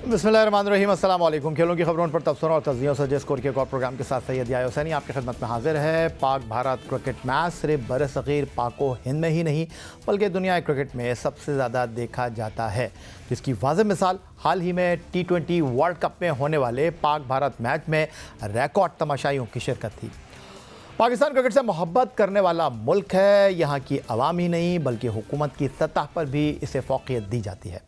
बिस्मिल्लाहिर्रहमानिर्रहीम, अस्सलाम वालेकुम। खेलों की खबरों पर तबसरों और तज़कियों से स्कोर के एक और प्रोग्राम के साथ सैयद याह्या हुसैनी आपकी खिदमत में हाजिर है। पाक भारत क्रिकेट मैच सिर्फ बरसग़ीर पाक व हिंद में ही नहीं बल्कि दुनिया क्रिकेट में सबसे ज़्यादा देखा जाता है, जिसकी वाज़ेह मिसाल हाल ही में T20 वर्ल्ड कप में होने वाले पाक भारत मैच में रिकॉर्ड तमाशाइयों की शिरकत थी। पाकिस्तान क्रिकेट से मोहब्बत करने वाला मुल्क है। यहाँ की आवाम ही नहीं बल्कि हुकूमत की सतह पर भी इसे फ़ौक़ियत दी जाती है।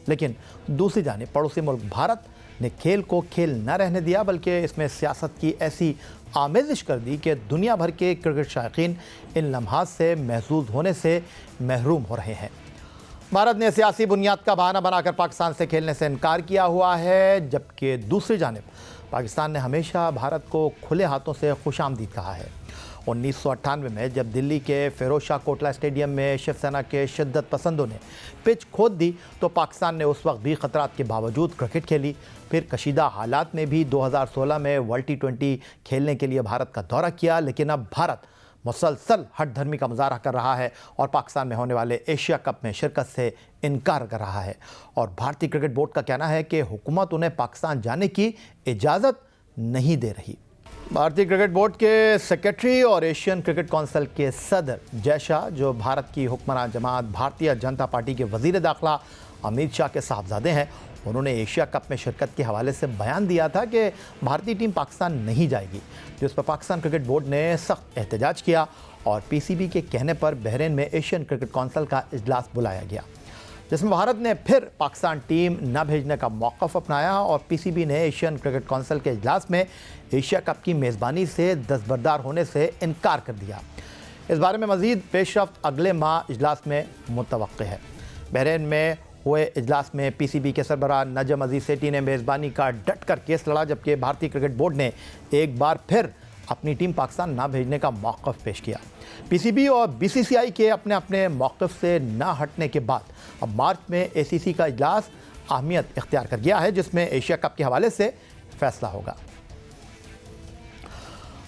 लेकिन दूसरी जानिब पड़ोसी मुल्क भारत ने खेल को खेल न रहने दिया बल्कि इसमें सियासत की ऐसी आमेज़िश कर दी कि दुनिया भर के क्रिकेट शायकीन इन लम्हात से महसूस होने से महरूम हो रहे हैं। भारत ने सियासी बुनियाद का बहाना बनाकर पाकिस्तान से खेलने से इनकार किया हुआ है, जबकि दूसरी जानिब पाकिस्तान ने हमेशा भारत को खुले हाथों से खुशामदीद कहा है। 1998 में जब दिल्ली के फिरोज शाह कोटला स्टेडियम में शिवसेना के शिद्दत पसंदों ने पिच खोद दी तो पाकिस्तान ने उस वक्त भी ख़तरात के बावजूद क्रिकेट खेली। फिर कशीदा हालात में भी 2016 में वर्ल्ड T20 खेलने के लिए भारत का दौरा किया, लेकिन अब भारत मुसलसल हट धर्मी का मुजाहरा कर रहा है और पाकिस्तान में होने वाले एशिया कप में शिरकत से इनकार कर रहा है। और भारतीय क्रिकेट बोर्ड का कहना है कि हुकूमत उन्हें पाकिस्तान जाने की इजाज़त नहीं दे रही। भारतीय क्रिकेट बोर्ड के सेक्रेटरी और एशियन क्रिकेट काउंसिल के सदर जय शाह, जो भारत की हुक्मरान जमात भारतीय जनता पार्टी के वज़ीर दाखिला अमित शाह के साहबजादे हैं, उन्होंने एशिया कप में शिरकत के हवाले से बयान दिया था कि भारतीय टीम पाकिस्तान नहीं जाएगी, जिस पर पाकिस्तान क्रिकेट बोर्ड ने सख्त एहतजाज किया और PCB के कहने पर बहरीन में एशियन क्रिकेट काउंसिल का इजलास बुलाया गया, जिसमें भारत ने फिर पाकिस्तान टीम न भेजने का मौक़िफ़ अपनाया और PCB ने एशियन क्रिकेट काउंसिल के इजलास में एशिया कप की मेज़बानी से दस्तबरदार होने से इनकार कर दिया। इस बारे में मज़ीद पेशरफ्त अगले माह इजलास में मुतवक्किल है। बहरीन में हुए इजलास में PCB के सरबराह नजम अजीज़ सेठी ने मेज़बानी का डट कर केस लड़ा, जबकि भारतीय क्रिकेट बोर्ड ने एक बार फिर अपनी टीम पाकिस्तान ना भेजने का मौक़िफ़ पेश किया। PCB और BCCI के अपने अपने मौक़िफ़ से ना हटने के बाद अब मार्च में ACC का इजलास अहमियत इख्तियार कर गया है, जिसमें एशिया कप के हवाले से फैसला होगा।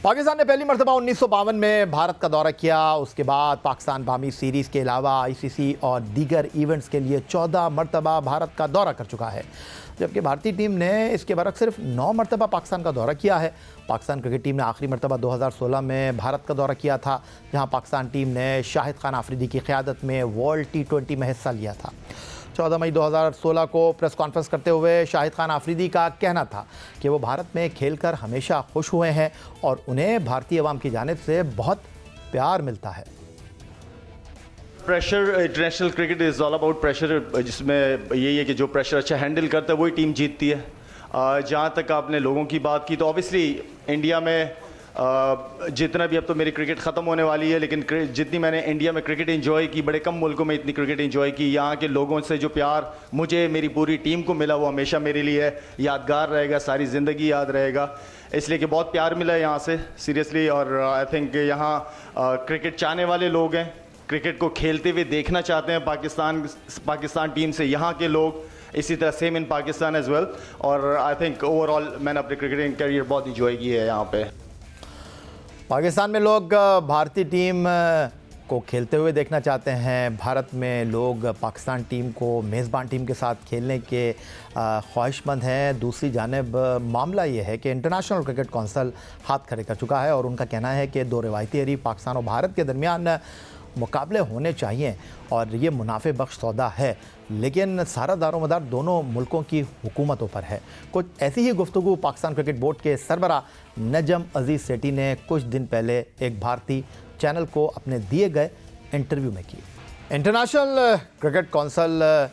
पाकिस्तान ने पहली मरतबा 1952 में भारत का दौरा किया। उसके बाद पाकिस्तान बामी सीरीज़ के अलावा ICC और दीगर इवेंट्स के लिए 14 मरतबा भारत का दौरा कर चुका है, जबकि भारतीय टीम ने इसके बरक्स सिर्फ 9 मरतबा पाकिस्तान का दौरा किया है। पाकिस्तान क्रिकेट टीम ने आखिरी मरतबा 2016 में भारत का दौरा किया था, जहां पाकिस्तान टीम ने शाहिद खान आफरीदी की क़यादत में वर्ल्ड T20 में हिस्सा लिया था। 14 मई 2016 को प्रेस कॉन्फ्रेंस करते हुए शाहिद खान आफरीदी का कहना था कि वो भारत में खेलकर हमेशा खुश हुए हैं और उन्हें भारतीय अवाम की जानिब से बहुत प्यार मिलता है। Pressure, international cricket is all about pressure, जिसमें यही है कि जो प्रेशर अच्छा हैंडल करता है वही टीम जीतती है। जहाँ तक आपने लोगों की बात की तो ऑब्वियसली इंडिया में जितना भी, अब तो मेरी क्रिकेट ख़त्म होने वाली है, लेकिन जितनी मैंने इंडिया में क्रिकेट एंजॉय की, बड़े कम मुल्कों में इतनी क्रिकेट एंजॉय की। यहाँ के लोगों से जो प्यार मुझे मेरी पूरी टीम को मिला वो हमेशा मेरे लिए यादगार रहेगा, सारी ज़िंदगी याद रहेगा, इसलिए कि बहुत प्यार मिला है यहाँ से सीरियसली। और आई थिंक यहाँ क्रिकेट चाहने वाले लोग हैं, क्रिकेट को खेलते हुए देखना चाहते हैं पाकिस्तान टीम से यहाँ के लोग, इसी तरह same in Pakistan as well. और आई थिंक ओवरऑल मैंने अपनी क्रिकेटिंग करियर बहुत इंजॉय की है यहाँ पे। पाकिस्तान में लोग भारतीय टीम को खेलते हुए देखना चाहते हैं। भारत में लोग पाकिस्तान टीम को मेज़बान टीम के साथ खेलने के ख्वाहिशमंद हैं। दूसरी जानिब मामला ये है कि इंटरनेशनल क्रिकेट काउंसिल हाथ खड़े कर चुका है और उनका कहना है कि दो रिवायती हरीफ पाकिस्तान और भारत के दरमियान मुकाबले होने चाहिए और ये मुनाफे बख्श सौदा है, लेकिन सारा दारोमदार दोनों मुल्कों की हुकूमतों पर है। कुछ ऐसी ही गुफ्तगू पाकिस्तान क्रिकेट बोर्ड के सरबराह नजम अजीज़ सेठी ने कुछ दिन पहले एक भारतीय चैनल को अपने दिए गए इंटरव्यू में की। इंटरनेशनल क्रिकेट काउंसिल,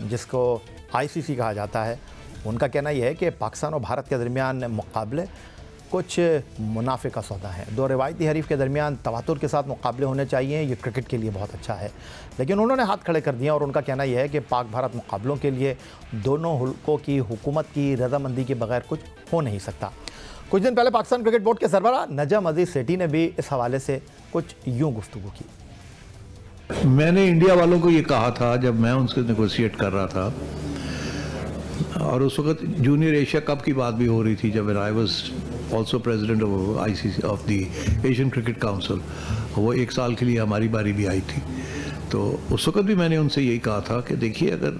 जिसको ICC कहा जाता है, उनका कहना यह है कि पाकिस्तान और भारत के दरमियान मुकाबले कुछ मुनाफे का सौदा है। दो रिवायती हरीफ के दरमियान तवातुर के साथ मुकाबले होने चाहिए, ये क्रिकेट के लिए बहुत अच्छा है, लेकिन उन्होंने हाथ खड़े कर दिया और उनका कहना यह है कि पाक भारत मुकाबलों के लिए दोनों मुल्कों की हुकूमत की रजामंदी के बगैर कुछ हो नहीं सकता। कुछ दिन पहले पाकिस्तान क्रिकेट बोर्ड के सरबराह नजम अजीज़ सेठी ने भी इस हवाले से कुछ यूँ गुफ्तगू की। मैंने इंडिया वालों को ये कहा था जब मैं उनसे नेगोशिएट कर रहा था, और उस वक्त जूनियर एशिया कप की बात भी हो रही थी, जब I was also president of ICC of the Asian cricket council, वो एक साल के लिए हमारी बारी भी आई थी। तो उस वक्त भी मैंने उनसे यही कहा था कि देखिए, अगर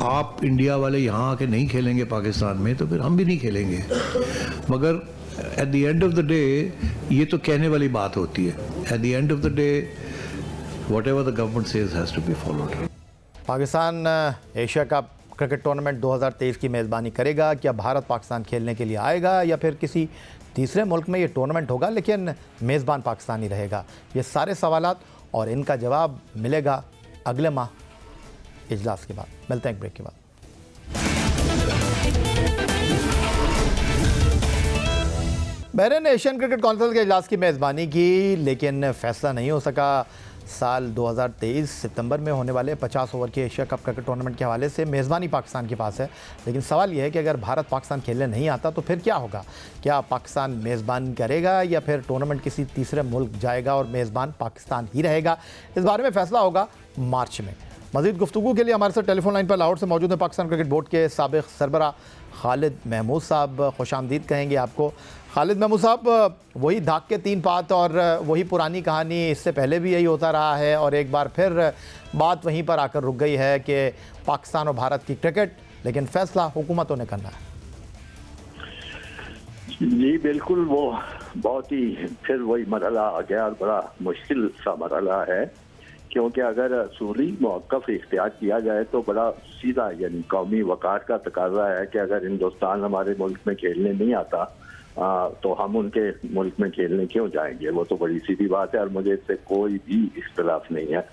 आप इंडिया वाले यहाँ आके नहीं खेलेंगे पाकिस्तान में तो फिर हम भी नहीं खेलेंगे। मगर at the end of the day ये तो कहने वाली बात होती है। At the end of the day whatever the government says has to be followed. Pakistan Asia cup cricket tournament 2023 की मेज़बानी करेगा। क्या भारत पाकिस्तान खेलने के लिए आएगा या फिर किसी तीसरे मुल्क में ये टूर्नामेंट होगा लेकिन मेज़बान पाकिस्तान ही रहेगा? ये सारे सवालात और इनका जवाब मिलेगा अगले माह इजलास के बाद। मिलते हैं एक ब्रेक के बाद। बहरीन ने एशियन क्रिकेट काउंसिल के इजलास की मेज़बानी की लेकिन फैसला नहीं हो सका। साल 2023 सितंबर में होने वाले 50 ओवर के एशिया कप क्रिकेट टूर्नामेंट के हवाले से मेज़बानी पाकिस्तान के पास है, लेकिन सवाल यह है कि अगर भारत पाकिस्तान खेलने नहीं आता तो फिर क्या होगा? क्या पाकिस्तान मेज़बान करेगा या फिर टूर्नामेंट किसी तीसरे मुल्क जाएगा और मेज़बान पाकिस्तान ही रहेगा? इस बारे में फैसला होगा मार्च में। मज़ीद गुफ्तगू के लिए हमारे साथ टेलीफोन लाइन पर लाहौर से मौजूद है पाकिस्तान क्रिकेट बोर्ड के साबिक़ सरबरा खालिद महमूद साहब। खुशामदीद कहेंगे आपको। खालिद महमूद साहब, वही धाक के 3 पात और वही पुरानी कहानी, इससे पहले भी यही होता रहा है और एक बार फिर बात वहीं पर आकर रुक गई है कि पाकिस्तान और भारत की क्रिकेट, लेकिन फ़ैसला हुकूमतों ने करना है। जी बिल्कुल, वो बहुत ही फिर वही मरहला आ गया और बड़ा मुश्किल सा मरहला है, क्योंकि अगर असूली मौक़िफ़ इख्तियार किया जाए तो बड़ा सीधा यानी कौमी वक़ार का तकाजा है कि अगर हिंदुस्तान हमारे मुल्क में खेलने नहीं आता तो हम उनके मुल्क में खेलने क्यों जाएंगे। वो तो बड़ी सीधी बात है और मुझे इससे कोई भी इख्तिलाफ नहीं है।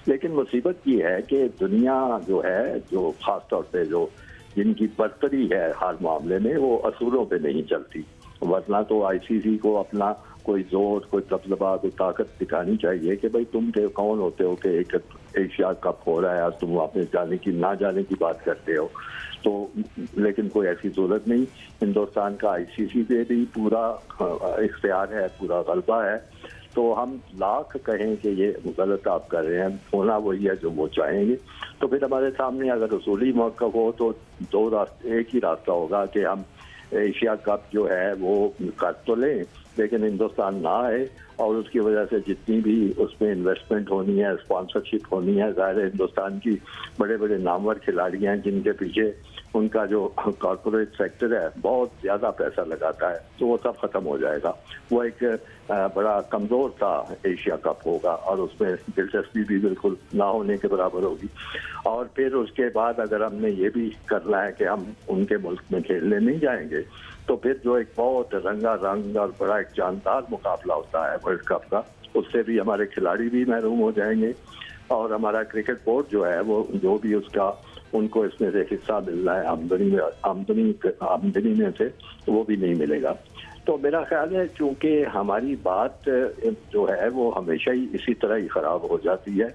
लेकिन मुसीबत ये है कि दुनिया जो है, जो ख़ास तौर पे जो जिनकी बरतरी है हर मामले में, वो असूलों पे नहीं चलती। वरना तो आईसीसी को अपना कोई जोर, कोई दबदबा, कोई ताकत दिखानी चाहिए कि भाई तुम के कौन होते हो कि एक एशिया कप हो रहा है और तुम वापस जाने की ना जाने की बात करते हो। तो लेकिन कोई ऐसी जरूरत नहीं। हिंदुस्तान का आईसीसी पे भी पूरा इख्तियार है, पूरा गलबा है। तो हम लाख कहें कि ये गलत आप कर रहे हैं, होना वही है जो वो चाहेंगे। तो फिर हमारे सामने अगर उसूली मौक़िफ़ हो तो दो रास्ते, एक ही रास्ता होगा कि हम एशिया कप जो है वो कर तो लें लेकिन हिंदुस्तान ना आए और उसकी वजह से जितनी भी उसमें इन्वेस्टमेंट होनी है, स्पॉन्सरशिप होनी है, ज़ाहिर है हिंदुस्तान की बड़े बड़े नामवर खिलाड़ी हैं जिनके पीछे उनका जो कॉरपोरेट सेक्टर है बहुत ज़्यादा पैसा लगाता है, तो वो सब ख़त्म हो जाएगा। वो एक बड़ा कमज़ोर सा एशिया कप होगा और उसमें दिलचस्पी भी बिल्कुल ना होने के बराबर होगी। और फिर उसके बाद अगर हमने ये भी करना है कि हम उनके मुल्क में खेलने नहीं जाएंगे तो फिर जो एक बहुत रंग और बड़ा एक जानदार मुकाबला होता है वर्ल्ड कप का, उससे भी हमारे खिलाड़ी भी महरूम हो जाएंगे और हमारा क्रिकेट बोर्ड जो है वो जो भी उसका उनको इसमें से हिस्सा मिल रहा है आमदनी में से, वो भी नहीं मिलेगा। तो मेरा ख्याल है क्योंकि हमारी बात जो है वो हमेशा ही इसी तरह ही ख़राब हो जाती है,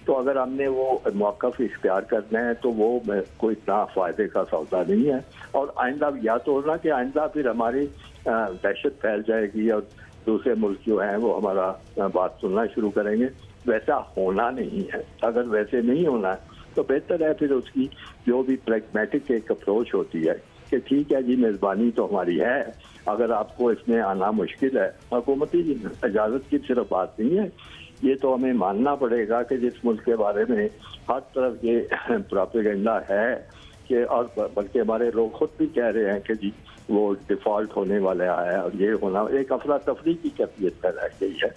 तो अगर हमने वो मौक़िफ़ इख्तियार करना है तो वो कोई इतना फ़ायदे का सौदा नहीं है। और आइंदा या तो होना कि आइंदा फिर हमारी दहशत फैल जाएगी और दूसरे मुल्क जो हैं वो हमारा बात सुनना शुरू करेंगे। वैसा होना नहीं है। अगर वैसे नहीं होना है तो बेहतर है फिर उसकी जो भी प्रैग्मेटिक एक अप्रोच होती है कि ठीक है जी, मेज़बानी तो हमारी है, अगर आपको इसमें आना मुश्किल है, हुकूमती इजाज़त की सिर्फ बात नहीं है, ये तो हमें मानना पड़ेगा कि जिस मुल्क के बारे में हर तरफ ये प्रोपेगेंडा है कि और बल्कि हमारे लोग खुद भी कह रहे हैं कि जी वो डिफ़ॉल्ट होने वाला है और ये होना, एक अफरा तफरी की कैफियत पर रह गई है।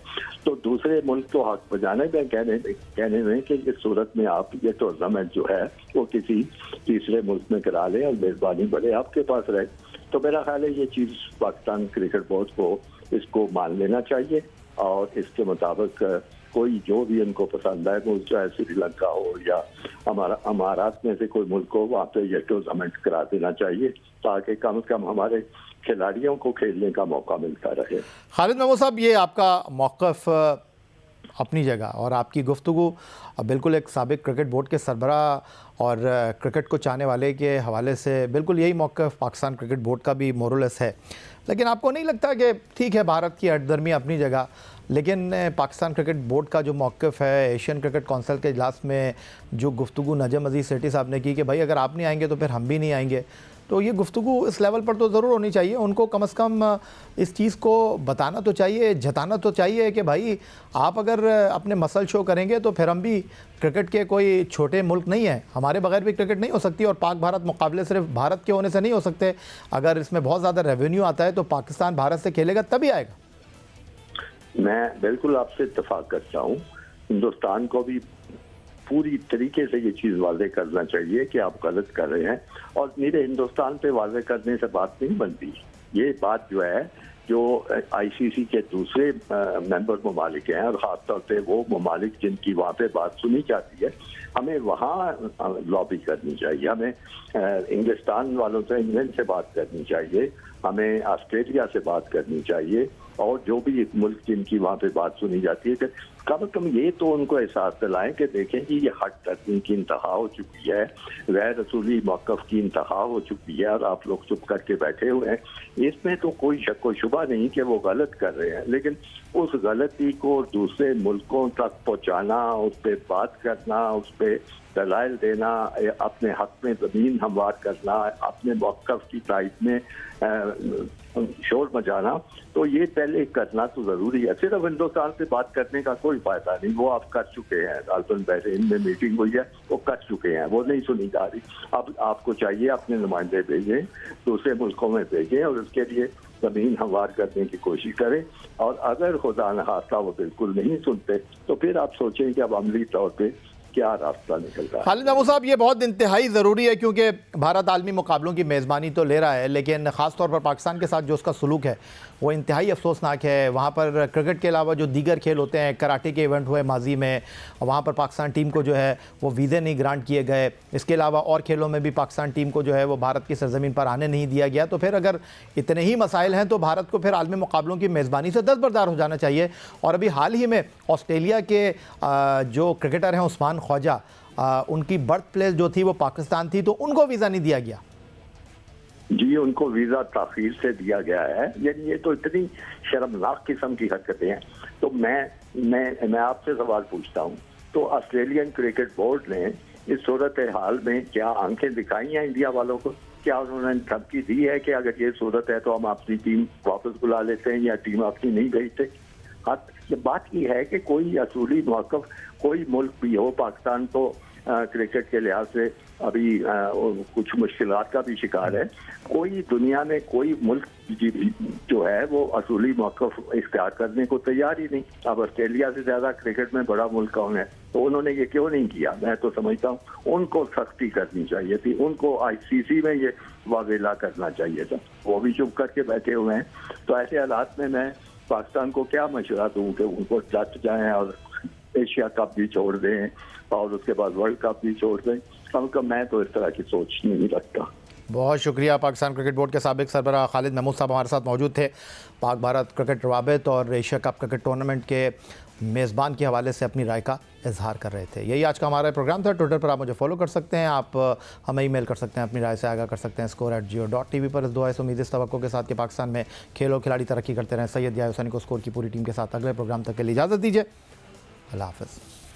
तो दूसरे मुल्क को हक बजाने में कहने में कि इस सूरत में आप ये टूर्नामेंट जो है वो किसी तीसरे मुल्क में करा लें और मेज़बानी बड़े आपके पास रहे। तो मेरा ख्याल है ये चीज़ पाकिस्तान क्रिकेट बोर्ड को इसको मान लेना चाहिए और इसके मुताबिक कोई जो भी उनको पसंद है, मुल्क चाहे श्रीलंका हो या अमारात में से कोई मुल्क हो, वहाँ पे ये टूर्नामेंट करा देना चाहिए ताकि कम से कम हमारे खिलाड़ियों को खेलने का मौका मिलता रहे। खालिद महमूद साहब, ये आपका मौक़िफ़ अपनी जगह और आपकी गुफ्तगू बिल्कुल एक साबिक़ क्रिकेट बोर्ड के सरबरा और क्रिकेट को चाहने वाले के हवाले से बिल्कुल यही मौक़िफ़ पाकिस्तान क्रिकेट बोर्ड का भी मोरलेस है। लेकिन आपको नहीं लगता कि ठीक है, भारत की हटदर्मी अपनी जगह, लेकिन पाकिस्तान क्रिकेट बोर्ड का जो मौक़िफ़ है एशियन क्रिकेट काउंसिल के इजलास में जो गुफ्तगू नजम अजीज़ सेठी साहब ने की कि भाई अगर आप नहीं आएंगे तो फिर हम भी नहीं आएंगे, तो ये गुफ्तगू इस लेवल पर तो ज़रूर होनी चाहिए। उनको कम से कम इस चीज़ को बताना तो चाहिए, जताना तो चाहिए कि भाई आप अगर अपने मसल शो करेंगे तो फिर हम भी क्रिकेट के कोई छोटे मुल्क नहीं है, हमारे बगैर भी क्रिकेट नहीं हो सकती। और पाक भारत मुकाबले सिर्फ भारत के होने से नहीं हो सकते। अगर इसमें बहुत ज़्यादा रेवेन्यू आता है तो पाकिस्तान भारत से खेलेगा तभी आएगा। मैं बिल्कुल आपसे इत्तेफाक करता हूँ। हिंदुस्तान को भी पूरी तरीके से ये चीज़ वाज़ेह करना चाहिए कि आप गलत कर रहे हैं, और मेरे हिंदुस्तान पे वाज़ेह करने से बात नहीं बनती। ये बात जो है, जो आईसीसी के दूसरे मेंबर ममालिक हैं और ख़ासतौर पे वो ममालिक जिनकी वहाँ पे बात सुनी जाती है, हमें वहाँ लॉबी करनी चाहिए। हमें इंग्लिस्तान वालों से, इंग्लैंड से बात करनी चाहिए, हमें ऑस्ट्रेलिया से बात करनी चाहिए, और जो भी मुल्क जिनकी वहाँ पे बात सुनी जाती है, कि कम से कम ये तो उनको एहसास दिलाएं कि देखें कि ये हद करने की इंतहा हो चुकी है, गैर रसूली मौक़िफ़ की इंतहा हो चुकी है, और आप लोग चुप करके बैठे हुए हैं। इसमें तो कोई शक व शुबा नहीं कि वो गलत कर रहे हैं, लेकिन उस गलती को दूसरे मुल्कों तक पहुँचाना, उस पर बात करना, उस पर दलाइल देना, अपने हक में ज़मीन हमवार करना, अपने मौक़िफ़ की तायद में शोर मचाना, तो ये पहले करना तो ज़रूरी है। सिर्फ हिंदुस्तान से बात करने का कोई फ़ायदा नहीं, वो आप कर चुके हैं। राजन बहरीन में मीटिंग हुई है, वो कर चुके हैं, वो नहीं सुनी जा रही। अब आपको चाहिए अपने नुमाइंदे भेजें, दूसरे मुल्कों में भेजें, और उसके लिए ज़मीन हमवार करने की कोशिश करें। और अगर खुदा न खास्ता वो बिल्कुल नहीं सुनते, तो फिर आप सोचें कि अब अमली तौर पर क्या रास्ता निकल रहा है। खालिद महमूद साहब, ये बहुत इंतहाई ज़रूरी है, क्योंकि भारत आलमी मुकाबलों की मेज़बानी तो ले रहा है, लेकिन ख़ास तौर पर पाकिस्तान के साथ जो उसका सलूक है वो इंतहाई अफसोसनाक है। वहाँ पर क्रिकेट के अलावा जो दीगर खेल होते हैं, कराटे के इवेंट हुए माजी में, वहाँ पर पाकिस्तान टीम को जो है वो वीज़े नहीं ग्रांट किए गए। इसके अलावा और खेलों में भी पाकिस्तान टीम को जो है वो भारत की सरजमीन पर आने नहीं दिया गया। तो फिर अगर इतने ही मसाइल हैं तो भारत को फिर आलमी मुकाबलों की मेज़बानी से दस्तबरदार हो जाना चाहिए। और अभी हाल ही में ऑस्ट्रेलिया के जो क्रिकेटर हैं उस्मान ख्वाजा, उनकी बर्थ प्लेस जो थी वो पाकिस्तान थी, तो उनको वीज़ा नहीं दिया गया। जी, उनको वीज़ा ताख़ीर से दिया गया है। यानी ये तो इतनी शर्मनाक किस्म की हरकतें हैं। तो मैं आपसे सवाल पूछता हूँ, तो ऑस्ट्रेलियन क्रिकेट बोर्ड ने इस सूरत हाल में क्या आंखें दिखाई हैं इंडिया वालों को? क्या उन्होंने धमकी दी है कि अगर ये सूरत है तो हम अपनी टीम वापस बुला लेते हैं, या टीम अपनी नहीं भेजते? हाँ, ये बात ये है कि कोई असूली मौक़िफ़ कोई मुल्क भी हो, पाकिस्तान तो क्रिकेट के लिहाज से अभी कुछ मुश्किलात का भी शिकार है। कोई दुनिया में कोई मुल्क जो है वो असूली मौक़िफ़ इख्तियार करने को तैयार ही नहीं। अब ऑस्ट्रेलिया से ज़्यादा क्रिकेट में बड़ा मुल्क कौन है? तो उन्होंने ये क्यों नहीं किया? मैं तो समझता हूँ उनको सख्ती करनी चाहिए थी, उनको आईसीसी में ये वावेला करना चाहिए था। वो भी चुप करके बैठे हुए हैं। तो ऐसे हालात में मैं पाकिस्तान को क्या मशवरा दूँ कि उनको डट जाएँ और एशिया कप भी छोड़ दें और उसके बाद वर्ल्ड कप भी छोड़ दें? कम से कम मैं तो इस तरह की सोच नहीं रखता। बहुत शुक्रिया। पाकिस्तान क्रिकेट बोर्ड के साबिक सरबराह खालिद महमूद साहब हमारे साथ मौजूद थे। पाक भारत क्रिकेट रवाबित और एशिया कप क्रिकेट टूर्नामेंट के मेज़बान के हवाले से अपनी राय का इजहार कर रहे थे। यही आज का हमारा प्रोग्राम था। ट्विटर पर आप मुझे फॉलो कर सकते हैं, आप हमें ईमेल कर सकते हैं, अपनी राय से आगाह कर सकते हैं score@geo.tv पर। इस दुआ से उम्मीद इस तवक्को के साथ कि पाकिस्तान में खेलों खिलाड़ी तरक्की करते रहें। सैयद याहिया हुसैनी को स्कोर की पूरी टीम के साथ अगले प्रोग्राम तक के लिए इजाज़त दीजिए। अल्लाह हाफ़िज़।